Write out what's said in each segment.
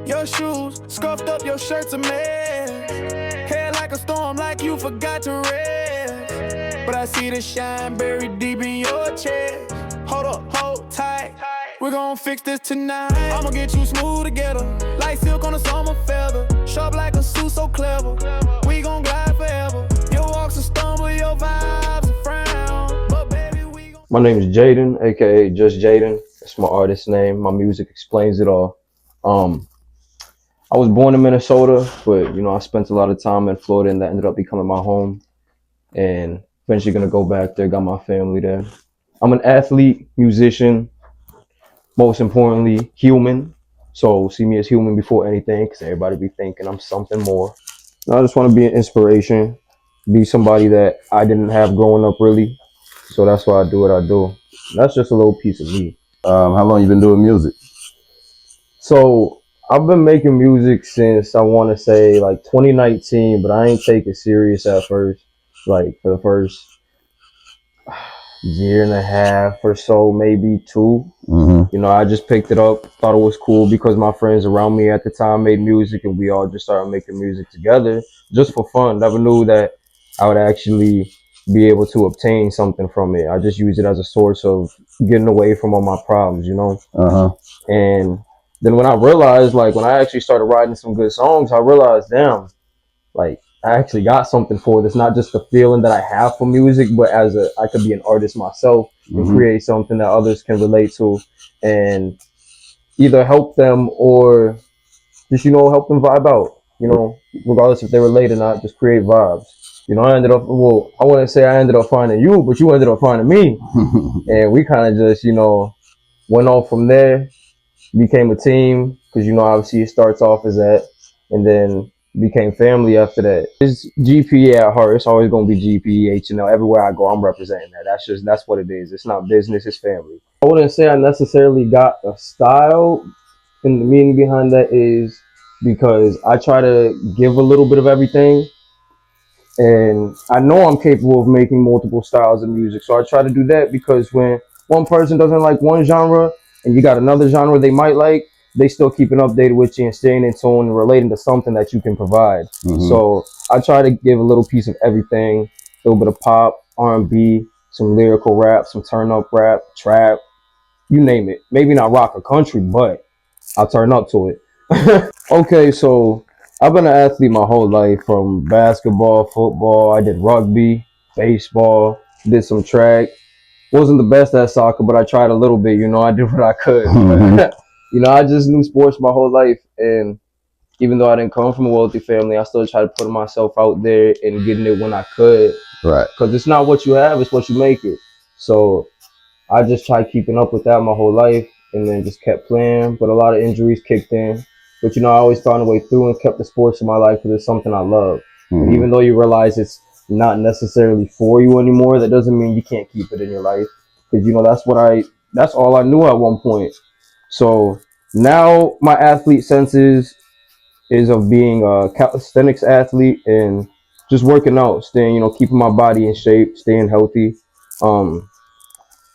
Your shoes scuffed up, your shirt's a mess. Hair like a storm, like you forgot to rest. But I see the shine buried deep in your chest. Hold up, hold tight. We're gon' fix this tonight. I'ma get you smooth together, like silk on a summer feather. Sharp like a suit, so clever. We gon' glide forever. Your walks a stumble, your vibes a frown. But baby, we gon'... My name is Jayden, aka Just Jayden. That's my artist name. My music explains it all. I was born in Minnesota, but I spent a lot of time in Florida, and that ended up becoming my home. And eventually gonna go back there. Got my family there. I'm an athlete, musician, most importantly, human. So see me as human before anything, because everybody be thinking I'm something more. And I just want to be an inspiration, be somebody that I didn't have growing up really. So that's why I do what I do. That's just a little piece of me. How long you been doing music? So I've been making music since I want to say like 2019, but I ain't take it serious at first. Like for the first year and a half or so, maybe two. I just picked it up, thought it was cool because my friends around me at the time made music, and we all just started making music together just for fun. Never knew that I would actually be able to obtain something from it. I just used it as a source of getting away from all my problems, And then when I realized, like, when I actually started writing some good songs, I realized, damn, like, I actually got something for this. Not just the feeling that I have for music, but I could be an artist myself and create something that others can relate to and either help them or just, help them vibe out, regardless if they relate or not, just create vibes. I ended up, well, I wouldn't say I ended up finding you, but you ended up finding me. And we kind of just, went on from there, became a team, because, obviously it starts off as that, and then became family after that. It's GPA at heart. It's always going to be GPH. Everywhere I go, I'm representing that. That's what it is. It's not business, it's family. I wouldn't say I necessarily got a style, and the meaning behind that is because I try to give a little bit of everything. And I know I'm capable of making multiple styles of music. So I try to do that because when one person doesn't like one genre and you got another genre they might like, they still keeping updated with you and staying in tune and relating to something that you can provide. So I try to give a little piece of everything, a little bit of pop, R&B, some lyrical rap, some turn up rap, trap, you name it. Maybe not rock or country, but I'll turn up to it. Okay, so I've been an athlete my whole life, from basketball, football. I did rugby, baseball, did some track. Wasn't the best at soccer, but I tried a little bit. I did what I could. I just knew sports my whole life, and even though I didn't come from a wealthy family, I still tried to put myself out there and getting it when I could. Right. Because it's not what you have, it's what you make it. So I just tried keeping up with that my whole life, and then just kept playing. But a lot of injuries kicked in. But I always found a way through and kept the sports in my life because it's something I love. And even though you realize it's not necessarily for you anymore, that doesn't mean you can't keep it in your life. Because that's all I knew at one point. So now my athlete senses is of being a calisthenics athlete and just working out, staying, keeping my body in shape, staying healthy.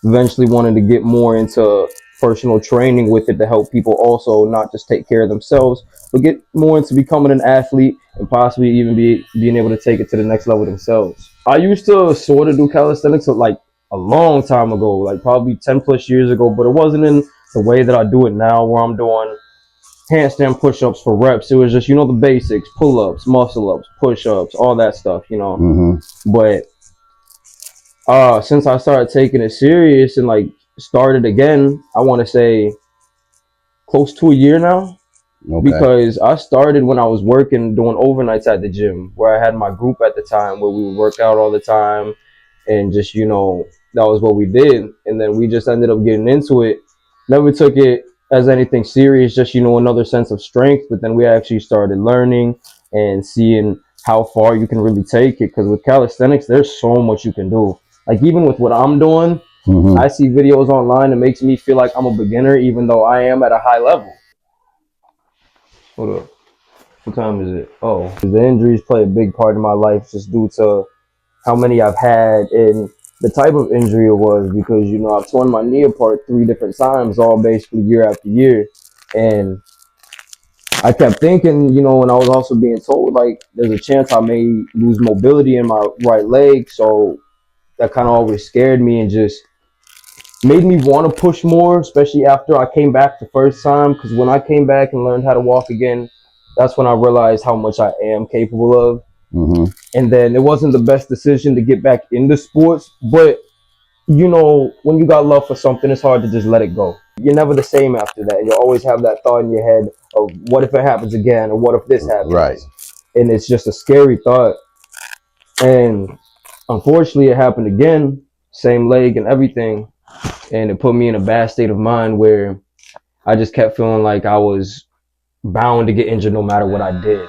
Eventually wanted to get more into personal training with it to help people also not just take care of themselves, but get more into becoming an athlete and possibly even being able to take it to the next level themselves. I used to sort of do calisthenics like a long time ago, like probably 10 plus years ago, but it wasn't in the way that I do it now, where I'm doing handstand push-ups for reps. It was just, the basics, pull-ups, muscle-ups, push-ups, all that stuff, But since I started taking it serious and like started again, I want to say close to a year now. Because I started when I was working, doing overnights at the gym, where I had my group at the time where we would work out all the time, and just that was what we did. And then we just ended up getting into it. Never took it as anything serious, just another sense of strength. But then we actually started learning and seeing how far you can really take it, because with calisthenics there's so much you can do. Like, even with what I'm doing, I see videos online, it makes me feel like I'm a beginner, even though I am at a high level. Hold up. What time is it? Oh, the injuries play a big part in my life just due to how many I've had and the type of injury it was, because, I've torn my knee apart 3 different times, all basically year after year. And I kept thinking, you know, and I was also being told like there's a chance I may lose mobility in my right leg. So that kind of always scared me and just made me want to push more, especially after I came back the first time. Because when I came back and learned how to walk again, that's when I realized how much I am capable of. Mm-hmm. And then it wasn't the best decision to get back into sports, but you know, when you got love for something, it's hard to just let it go. You're never the same after that. You always have that thought in your head of what if it happens again, or what if this happens? Right. And it's just a scary thought. And unfortunately, it happened again, same leg and everything. And it put me in a bad state of mind where I just kept feeling like I was bound to get injured no matter what I did.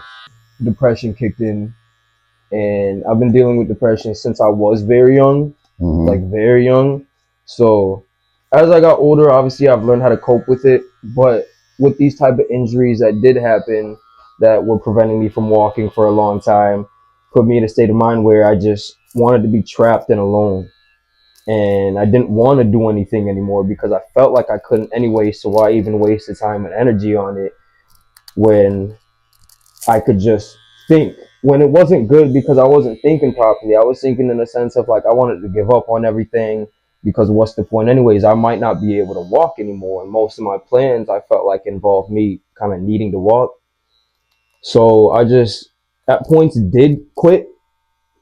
Depression kicked in, and I've been dealing with depression since I was very young, like very young. So as I got older, obviously I've learned how to cope with it. But with these type of injuries that did happen that were preventing me from walking for a long time, put me in a state of mind where I just wanted to be trapped and alone. And I didn't want to do anything anymore because I felt like I couldn't anyway. So why even waste the time and energy on it when I could just think? When it wasn't good because I wasn't thinking properly. I was thinking in a sense of like I wanted to give up on everything because what's the point anyways? I might not be able to walk anymore. And most of my plans I felt like involved me kind of needing to walk. So I just at points did quit.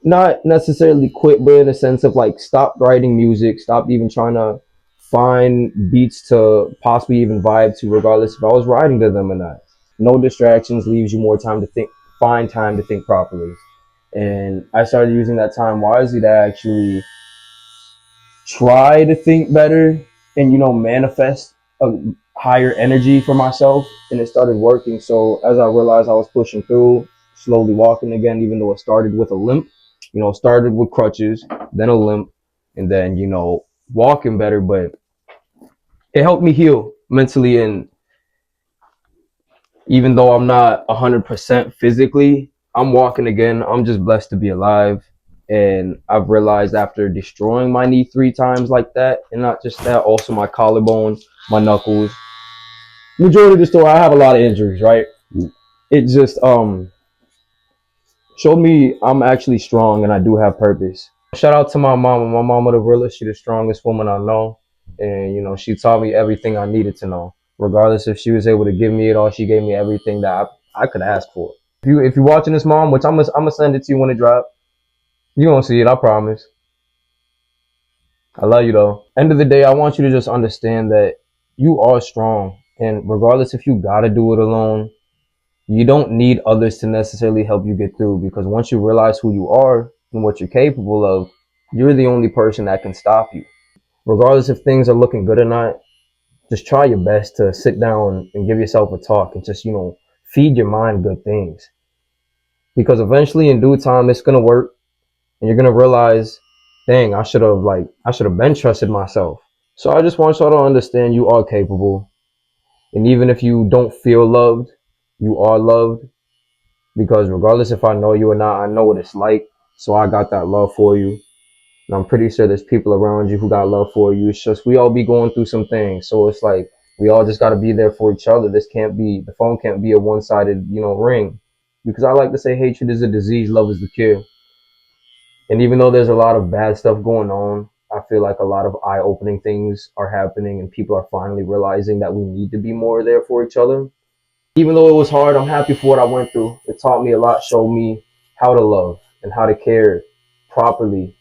Not necessarily quit, but in a sense of like stopped writing music, stopped even trying to find beats to possibly even vibe to, regardless if I was writing to them or not. No distractions leaves you more time to think, find time to think properly. And I started using that time wisely to actually try to think better and, you know, manifest a higher energy for myself. And it started working. So as I realized I was pushing through, slowly walking again, even though it started with a limp, you know, started with crutches, then a limp, and then, you know, walking better. But it helped me heal mentally. And even though I'm not 100% physically, I'm walking again. I'm just blessed to be alive. And I've realized after destroying my knee 3 times like that, and not just that, also my collarbone, my knuckles. Majority of the story, I have a lot of injuries, right? It just showed me I'm actually strong and I do have purpose. Shout out to my mama. My mama the realest. She's the strongest woman I know. And, you know, she taught me everything I needed to know. Regardless if she was able to give me it all, she gave me everything that I could ask for. If you're watching this, mom, which I'm gonna send it to you when it drop, you gonna see it, I promise. I love you though. End of the day, I want you to just understand that you are strong. And regardless if you gotta do it alone, you don't need others to necessarily help you get through, because once you realize who you are and what you're capable of, you're the only person that can stop you. Regardless if things are looking good or not, just try your best to sit down and give yourself a talk and just, you know, feed your mind good things. Because eventually in due time, it's going to work and you're going to realize, dang, I should have been trusted myself. So I just want y'all to understand you are capable. And even if you don't feel loved, you are loved. Because regardless if I know you or not, I know what it's like. So I got that love for you. And I'm pretty sure there's people around you who got love for you. It's just we all be going through some things. So it's like we all just got to be there for each other. The phone can't be a one-sided, you know, ring. Because I like to say hatred is a disease, love is the cure. And even though there's a lot of bad stuff going on, I feel like a lot of eye-opening things are happening and people are finally realizing that we need to be more there for each other. Even though it was hard, I'm happy for what I went through. It taught me a lot, showed me how to love and how to care properly.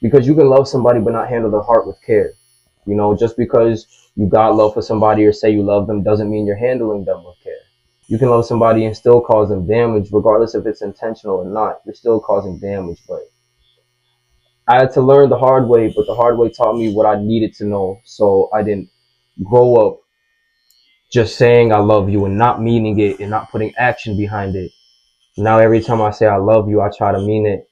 Because you can love somebody but not handle their heart with care. You know, just because you got love for somebody or say you love them doesn't mean you're handling them with care. You can love somebody and still cause them damage, regardless if it's intentional or not. You're still causing damage. But I had to learn the hard way, but the hard way taught me what I needed to know. So I didn't grow up just saying I love you and not meaning it and not putting action behind it. Now every time I say I love you, I try to mean it.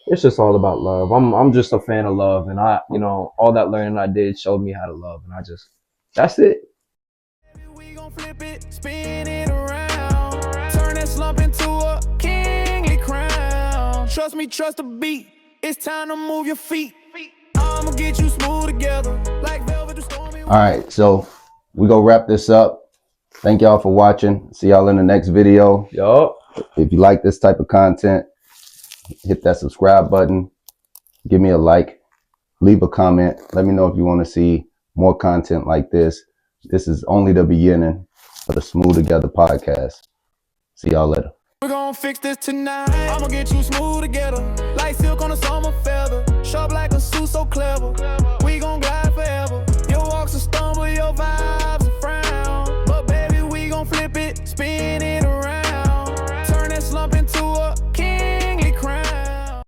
It's just all about love. I'm just a fan of love, and I, you know, all that learning I did showed me how to love, and that's it. We gon' flip it, spin it around, turn that slump into a kingly crown. Trust me, trust the beat. It's time to move your feet. I'ma get you smooth together like velvet to stormy. All right, so we gonna wrap this up. Thank y'all for watching. See y'all in the next video. Yup. If you like this type of content, hit that subscribe button. Give me a like. Leave a comment. Let me know if you want to see more content like this. This is only the beginning of the Smooth Together podcast. See y'all later. We're gonna fix this tonight. I'ma get you smooth together, like silk on a summer feather, sharp like a suit, so clever. We gon' glide